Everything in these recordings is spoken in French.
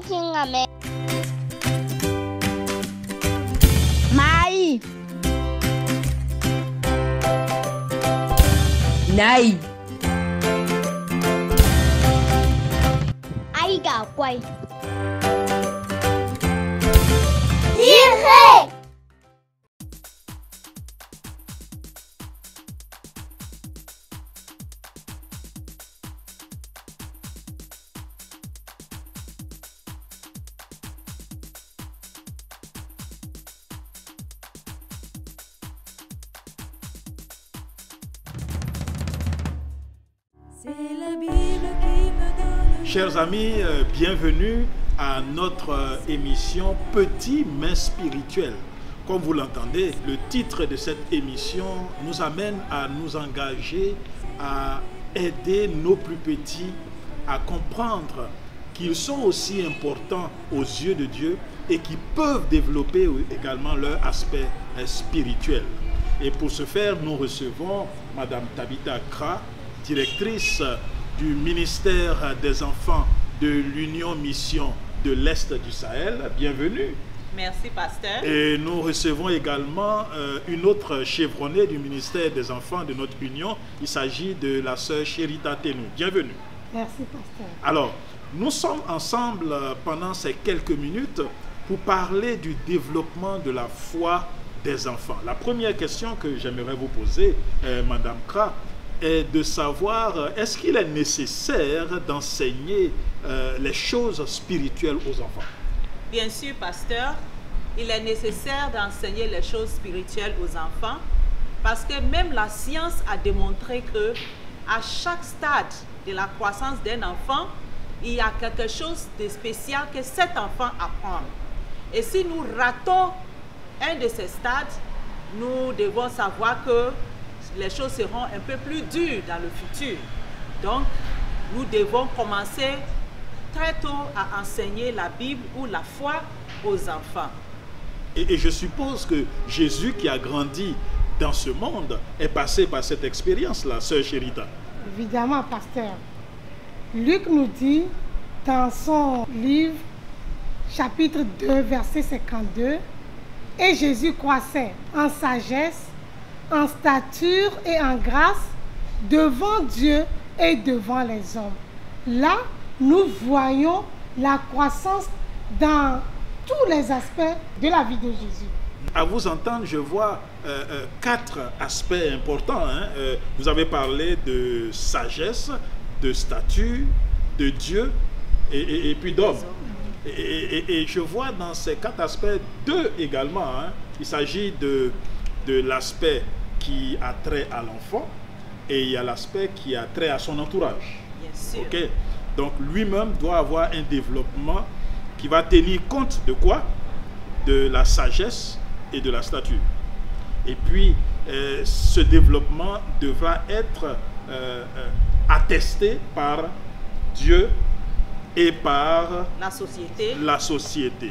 Chingame. Mai. Này. Ai gà quay. Thiên Khê. Chers amis, bienvenue à notre émission Petit mais spirituel. Comme vous l'entendez, le titre de cette émission nous amène à nous engager à aider nos plus petits à comprendre qu'ils sont aussi importants aux yeux de Dieu et qu'ils peuvent développer également leur aspect spirituel. Et pour ce faire, nous recevons Madame Tabitha Kra, directrice du ministère des enfants de l'Union Mission de l'Est du Sahel. Bienvenue. Merci, pasteur. Et nous recevons également une autre chevronnée du ministère des enfants de notre union. Il s'agit de la sœur Sherita Tenou. Bienvenue. Merci, pasteur. Alors, nous sommes ensemble pendant ces quelques minutes pour parler du développement de la foi des enfants. La première question que j'aimerais vous poser, Madame Kra, est de savoir, est-ce qu'il est nécessaire d'enseigner les choses spirituelles aux enfants? Bien sûr, pasteur, il est nécessaire d'enseigner les choses spirituelles aux enfants parce que même la science a démontré que à chaque stade de la croissance d'un enfant, il y a quelque chose de spécial que cet enfant apprend. Et si nous ratons un de ces stades, nous devons savoir que les choses seront un peu plus dures dans le futur. Donc, nous devons commencer très tôt à enseigner la Bible ou la foi aux enfants. Et je suppose que Jésus, qui a grandi dans ce monde, est passé par cette expérience-là, sœur Sherita. Évidemment, pasteur. Luc nous dit dans son livre, chapitre 2, verset 52, « Et Jésus croissait en sagesse, en stature et en grâce devant Dieu et devant les hommes. » Là, nous voyons la croissance dans tous les aspects de la vie de Jésus. À vous entendre, je vois 4 aspects importants. Vous avez parlé de sagesse, de stature, de Dieu et puis d'homme. Et je vois dans ces 4 aspects 2 également. Il s'agit de l'aspect qui a trait à l'enfant et il y a l'aspect qui a trait à son entourage. Bien sûr. Okay? Donc lui-même doit avoir un développement qui va tenir compte de quoi? De la sagesse et de la stature. Et puis ce développement devra être attesté par Dieu et par la société.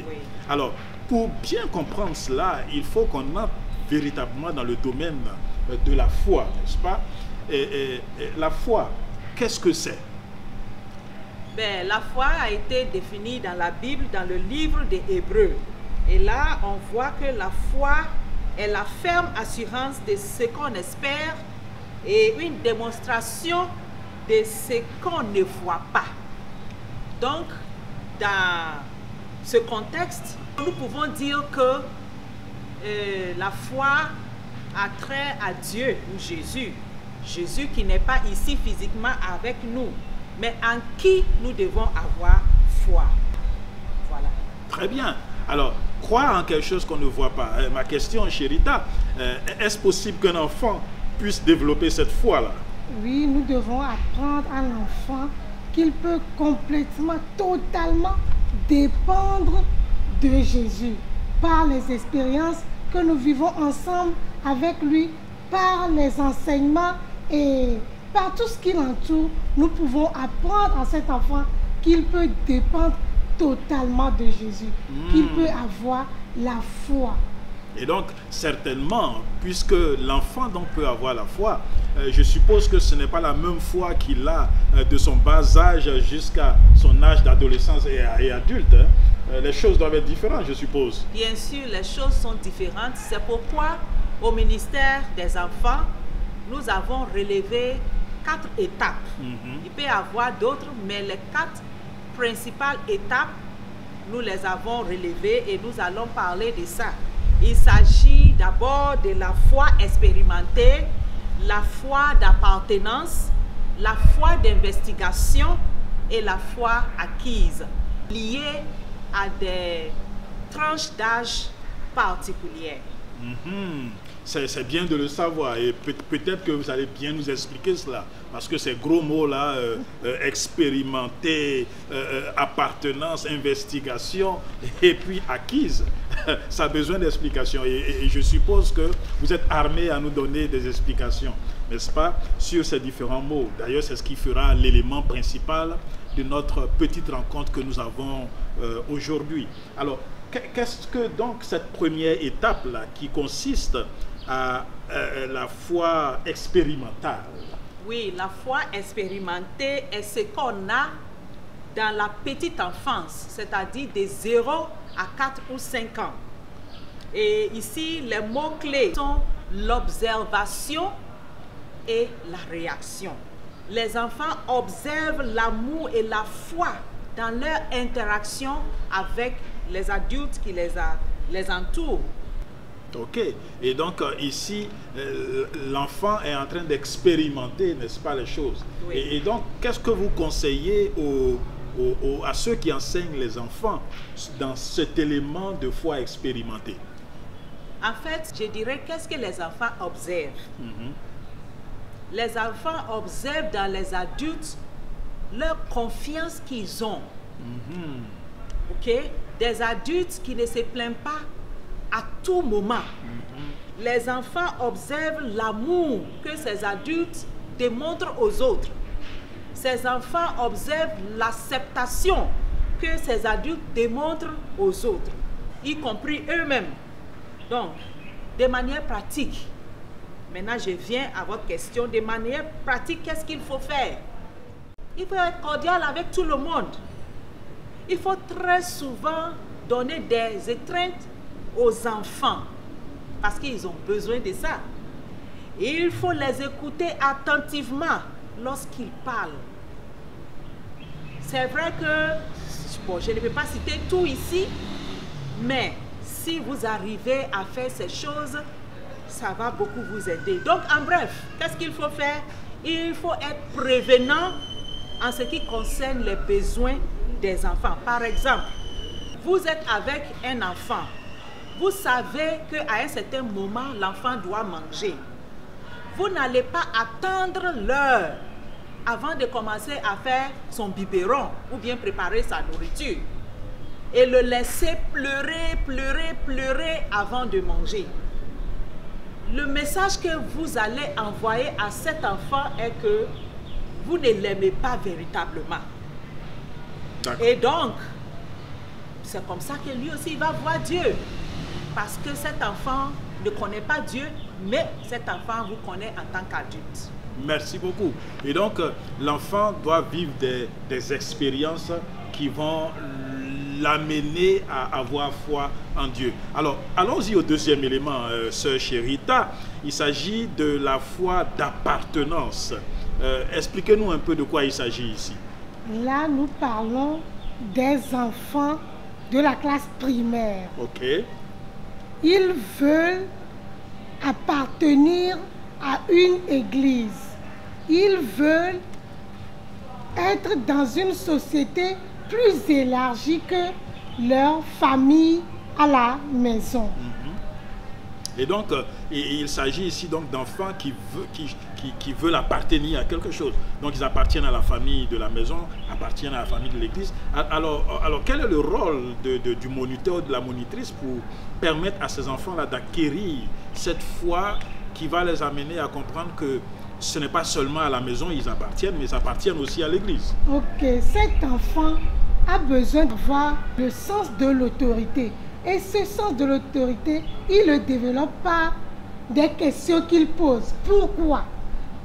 Oui. Alors, pour bien comprendre cela, il faut qu'on entre véritablement dans le domaine de la foi, n'est-ce pas? Et la foi, qu'est-ce que c'est? Ben, la foi a été définie dans la Bible, dans le livre des Hébreux. Et là, on voit que la foi est la ferme assurance de ce qu'on espère et une démonstration de ce qu'on ne voit pas. Donc, dans ce contexte, nous pouvons dire que la foi a trait à Dieu ou Jésus. Jésus qui n'est pas ici physiquement avec nous, mais en qui nous devons avoir foi. Voilà. Très bien. Alors, croire en quelque chose qu'on ne voit pas. Ma question, Sherita, est-ce possible qu'un enfant puisse développer cette foi-là? Oui, nous devons apprendre à l'enfant qu'il peut complètement, totalement dépendre de Jésus par les expériences que nous vivons ensemble avec lui, par les enseignements et par tout ce qui l'entoure. Nous pouvons apprendre à cet enfant qu'il peut dépendre totalement de Jésus, qu'il peut avoir la foi. Et donc, certainement, puisque l'enfant donc peut avoir la foi, je suppose que ce n'est pas la même foi qu'il a de son bas âge jusqu'à son âge d'adolescence et adulte. Hein. Les choses doivent être différentes, je suppose. Bien sûr, les choses sont différentes. C'est pourquoi, au ministère des enfants, nous avons relevé 4 étapes. Il peut y avoir d'autres, mais les 4 principales étapes, nous les avons relevées et nous allons parler de ça. Il s'agit d'abord de la foi expérimentée, la foi d'appartenance, la foi d'investigation et la foi acquise, liée à des tranches d'âge particulières. C'est bien de le savoir et peut-être que vous allez bien nous expliquer cela, parce que ces gros mots-là, expérimenter, appartenance, investigation et puis acquise, ça a besoin d'explications et je suppose que vous êtes armés à nous donner des explications, n'est-ce pas, sur ces différents mots. D'ailleurs, c'est ce qui fera l'élément principal de notre petite rencontre que nous avons aujourd'hui. Alors, qu'est-ce que donc cette première étape-là qui consiste à la foi expérimentale? Oui, la foi expérimentée est ce qu'on a dans la petite enfance, c'est-à-dire de 0 à 4 ou 5 ans. Et ici, les mots-clés sont l'observation et la réaction. Les enfants observent l'amour et la foi dans leur interaction avec les adultes qui les entourent. Ok, et donc ici, l'enfant est en train d'expérimenter, n'est-ce pas, les choses. Oui. Et donc, qu'est-ce que vous conseillez à ceux qui enseignent les enfants dans cet élément de foi expérimentée? En fait, je dirais, qu'est-ce que les enfants observent? Les enfants observent dans les adultes leur confiance qu'ils ont. Ok? Des adultes qui ne se plaignent pas à tout moment. Les enfants observent l'amour que ces adultes démontrent aux autres. Ces enfants observent l'acceptation que ces adultes démontrent aux autres, y compris eux-mêmes. Donc, de manière pratique, maintenant je viens à votre question, de manière pratique, qu'est-ce qu'il faut faire? Il faut être cordial avec tout le monde. Il faut très souvent donner des étreintes aux enfants parce qu'ils ont besoin de ça. Et il faut les écouter attentivement lorsqu'ils parlent. C'est vrai que, bon, je ne peux pas citer tout ici, mais si vous arrivez à faire ces choses, ça va beaucoup vous aider. Donc, en bref, qu'est-ce qu'il faut faire? Il faut être prévenant en ce qui concerne les besoins des enfants. Par exemple, vous êtes avec un enfant. Vous savez qu'à un certain moment, l'enfant doit manger. Vous n'allez pas attendre l'heure avant de commencer à faire son biberon ou bien préparer sa nourriture et le laisser pleurer, pleurer, pleurer avant de manger. Le message que vous allez envoyer à cet enfant est que vous ne l'aimez pas véritablement. Et donc, c'est comme ça que lui aussi va voir Dieu. Parce que cet enfant ne connaît pas Dieu, mais cet enfant vous connaît en tant qu'adulte. Merci beaucoup. Et donc, l'enfant doit vivre des expériences qui vont l'amener à avoir foi en Dieu. Alors, allons-y au deuxième élément, sœur Chérita. Il s'agit de la foi d'appartenance. Expliquez-nous un peu de quoi il s'agit ici. Là, nous parlons des enfants de la classe primaire. Ok. Ils veulent appartenir à une église. Ils veulent être dans une société plus élargie que leur famille à la maison. Et donc, il s'agit ici donc d'enfants qui veulent appartenir à quelque chose. Donc, ils appartiennent à la famille de la maison, appartiennent à la famille de l'église. Alors, quel est le rôle du moniteur, de la monitrice pour permettre à ces enfants-là d'acquérir cette foi qui va les amener à comprendre que ce n'est pas seulement à la maison ils appartiennent, mais ils appartiennent aussi à l'église? Ok, cet enfant a besoin d'avoir le sens de l'autorité. Et ce sens de l'autorité, il le développe par des questions qu'il pose. Pourquoi?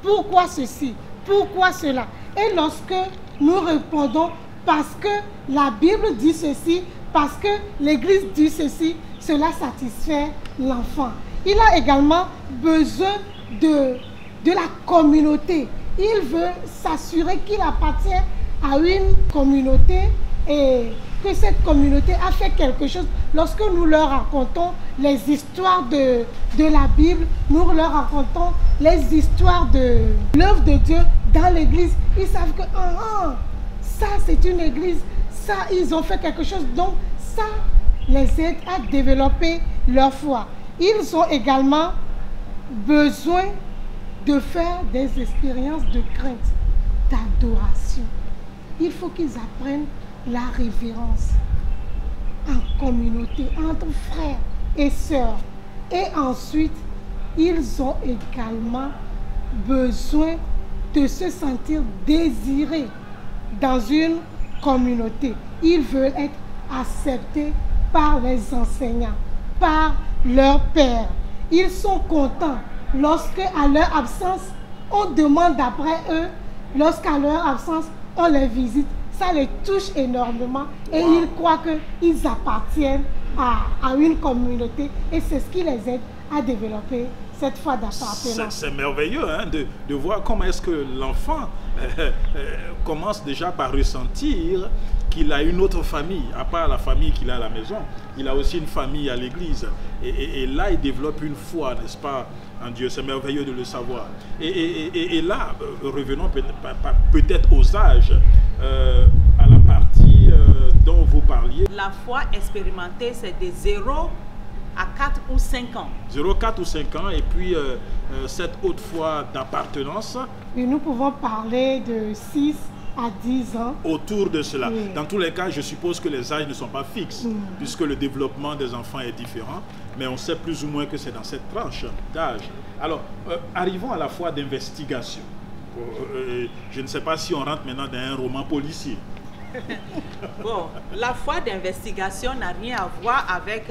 Pourquoi ceci? Pourquoi cela? Et lorsque nous répondons parce que la Bible dit ceci, parce que l'Église dit ceci, cela satisfait l'enfant. Il a également besoin de la communauté. Il veut s'assurer qu'il appartient à une communauté et que cette communauté a fait quelque chose. Lorsque nous leur racontons les histoires de la Bible, nous leur racontons les histoires de l'œuvre de Dieu dans l'église, ils savent que ça c'est une église, ça ils ont fait quelque chose, donc ça les aide à développer leur foi. Ils ont également besoin de faire des expériences de crainte, d'adoration. Il faut qu'ils apprennent la révérence en communauté, entre frères et sœurs. Et ensuite, ils ont également besoin de se sentir désirés dans une communauté. Ils veulent être acceptés par les enseignants, par leur père. Ils sont contents lorsque, à leur absence, on demande après eux, lorsqu'à leur absence, on les visite. Ça les touche énormément et ils croient qu'ils appartiennent à une communauté et c'est ce qui les aide à développer cette foi d'appartenance. C'est merveilleux hein, de voir comment est-ce que l'enfant commence déjà par ressentir qu'il a une autre famille, à part la famille qu'il a à la maison. Il a aussi une famille à l'église. Et là, il développe une foi, n'est-ce pas, en Dieu. C'est merveilleux de le savoir. Et là, revenons peut-être aux âges, à la partie dont vous parliez. La foi expérimentée, c'est de 0 à 4 ou 5 ans. 0, 4 ou 5 ans, et puis cette haute foi d'appartenance. Et nous pouvons parler de 6 à 10 ans. Autour de cela. Oui. Dans tous les cas, je suppose que les âges ne sont pas fixes, puisque le développement des enfants est différent, mais on sait plus ou moins que c'est dans cette tranche d'âge. Alors, arrivons à la foi d'investigation. Je ne sais pas si on rentre maintenant dans un roman policier. Bon, la foi d'investigation n'a rien à voir avec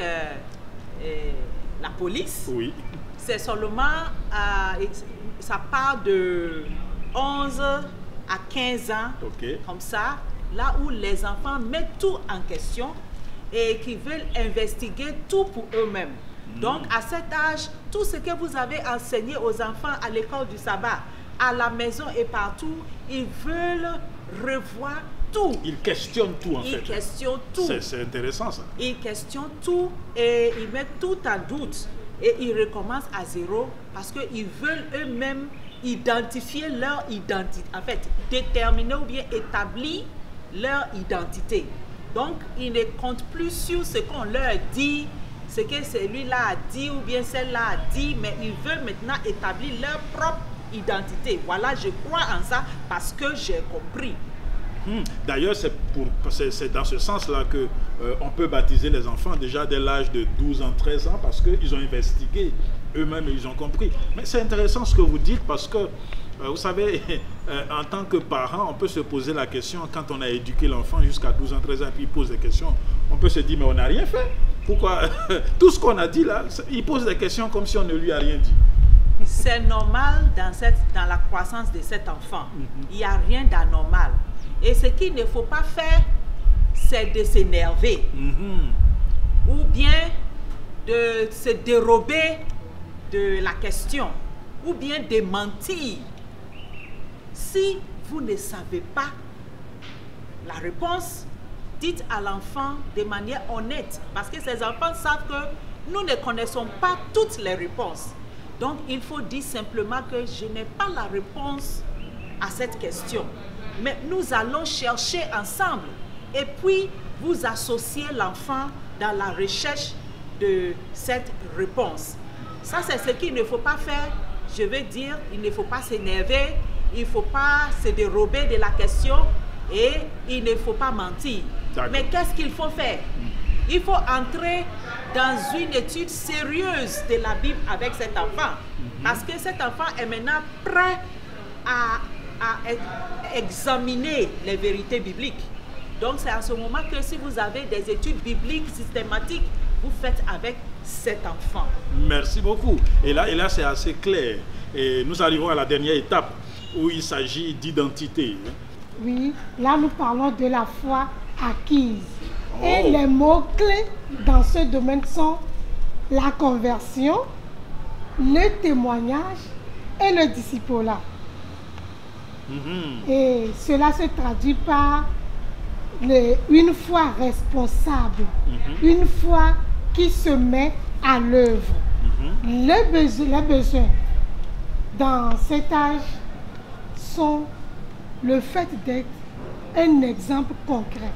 la police. Oui. C'est seulement, ça part de 11 à 15 ans, Okay. comme ça, là où les enfants mettent tout en question et qui veulent investiguer tout pour eux-mêmes. Donc, à cet âge, tout ce que vous avez enseigné aux enfants à l'école du sabbat, à la maison et partout, ils veulent revoir tout. Ils questionnent tout en fait. Ils questionnent tout. C'est intéressant ça. Ils questionnent tout et ils mettent tout en doute. Et ils recommencent à zéro parce qu'ils veulent eux-mêmes identifier leur identité. En fait, déterminer ou bien établir leur identité. Donc, ils ne comptent plus sur ce qu'on leur dit, ce que celui-là a dit ou bien celle-là a dit, mais ils veulent maintenant établir leur propre identité. Voilà, je crois en ça parce que j'ai compris. D'ailleurs, c'est dans ce sens-là que on peut baptiser les enfants déjà dès l'âge de 12 ans, 13 ans, parce qu'ils ont investigué eux-mêmes et ils ont compris. Mais c'est intéressant ce que vous dites parce que, vous savez, en tant que parent, on peut se poser la question, quand on a éduqué l'enfant jusqu'à 12 ans, 13 ans, et puis il pose des questions, on peut se dire, mais on n'a rien fait. Pourquoi? Tout ce qu'on a dit là, il pose des questions comme si on ne lui a rien dit. C'est normal dans la croissance de cet enfant. Il n'y a rien d'anormal. Et ce qu'il ne faut pas faire, c'est de s'énerver. Ou bien de se dérober de la question. Ou bien de mentir. Si vous ne savez pas la réponse, dites à l'enfant de manière honnête. Parce que ces enfants savent que nous ne connaissons pas toutes les réponses. Donc, il faut dire simplement que je n'ai pas la réponse à cette question. Mais nous allons chercher ensemble. Et puis, vous associez l'enfant dans la recherche de cette réponse. Ça, c'est ce qu'il ne faut pas faire. Je veux dire, il ne faut pas s'énerver, il ne faut pas se dérober de la question et il ne faut pas mentir. Mais qu'est-ce qu'il faut faire? Il faut entrer dans une étude sérieuse de la Bible avec cet enfant. Parce que cet enfant est maintenant prêt à examiner les vérités bibliques. Donc c'est à ce moment que si vous avez des études bibliques systématiques vous faites avec cet enfant. Merci beaucoup. Et là c'est assez clair. Et nous arrivons à la dernière étape où il s'agit d'identité. Oui, là nous parlons de la foi acquise. Et les mots-clés dans ce domaine sont la conversion, le témoignage et le discipulat. Et cela se traduit par une foi responsable, une foi qui se met à l'œuvre. Les besoins dans cet âge sont le fait d'être un exemple concret,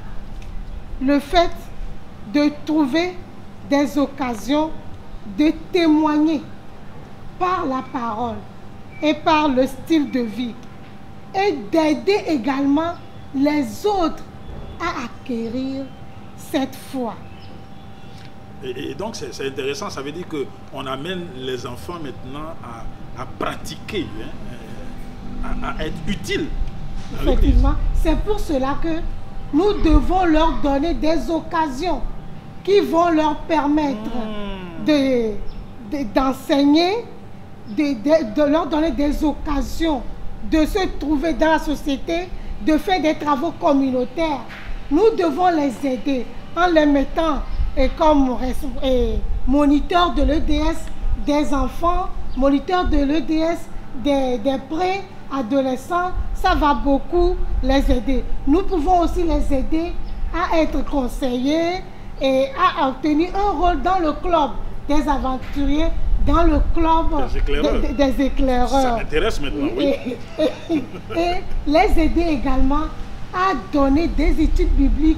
le fait de trouver des occasions de témoigner par la parole et par le style de vie et d'aider également les autres à acquérir cette foi. Et donc c'est intéressant, ça veut dire qu'on amène les enfants maintenant à pratiquer, à être utiles. Effectivement, c'est pour cela que nous devons leur donner des occasions qui vont leur permettre d'enseigner, de leur donner des occasions de se trouver dans la société, de faire des travaux communautaires. Nous devons les aider en les mettant comme moniteurs de l'EDS des enfants, moniteurs de l'EDS des pré-adolescents. Ça va beaucoup les aider. Nous pouvons aussi les aider à être conseillers et à obtenir un rôle dans le club des aventuriers, dans le club des éclaireurs. Ça m'intéresse maintenant, oui. Et les aider également à donner des études bibliques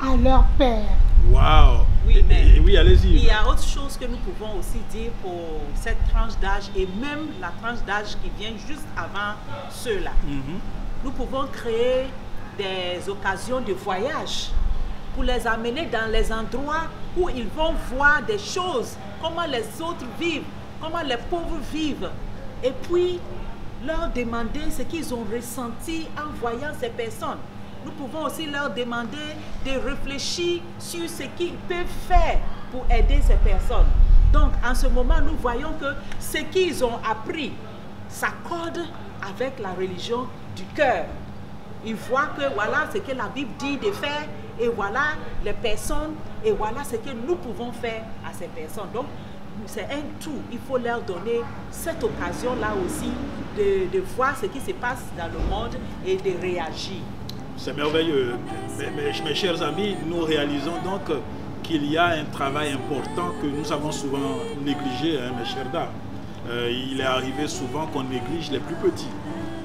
à leur père. Waouh! Oui, mais oui, allez-y. Il y a autre chose que nous pouvons aussi dire pour cette tranche d'âge et même la tranche d'âge qui vient juste avant ceux-là. Nous pouvons créer des occasions de voyage pour les amener dans les endroits où ils vont voir des choses, comment les autres vivent, comment les pauvres vivent. Et puis, leur demander ce qu'ils ont ressenti en voyant ces personnes. Nous pouvons aussi leur demander de réfléchir sur ce qu'ils peuvent faire pour aider ces personnes. Donc, en ce moment, nous voyons que ce qu'ils ont appris s'accorde avec la religion du cœur. Ils voient que voilà ce que la Bible dit de faire et voilà les personnes et voilà ce que nous pouvons faire à ces personnes. Donc, c'est un tout. Il faut leur donner cette occasion-là aussi de voir ce qui se passe dans le monde et de réagir. C'est merveilleux. Mes chers amis, nous réalisons donc qu'il y a un travail important que nous avons souvent négligé, hein, mes chers dames. Il est arrivé souvent qu'on néglige les plus petits,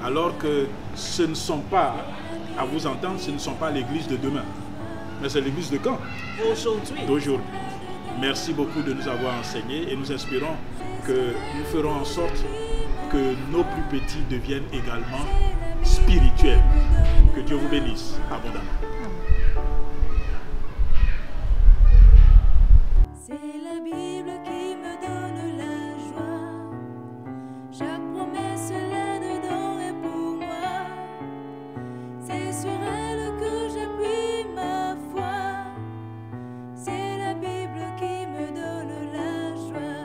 alors que ce ne sont pas, à vous entendre, ce ne sont pas l'église de demain, mais c'est l'église de quand? D'aujourd'hui. Merci beaucoup de nous avoir enseigné et nous espérons que nous ferons en sorte que nos plus petits deviennent également spirituels. Que Dieu vous bénisse abondamment. C'est la Bible qui me donne la joie. Chaque promesse là-dedans est pour moi. C'est sur elle que j'appuie ma foi. C'est la Bible qui me donne la joie.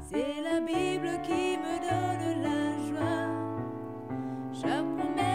C'est la Bible qui me donne la joie. Chaque promesse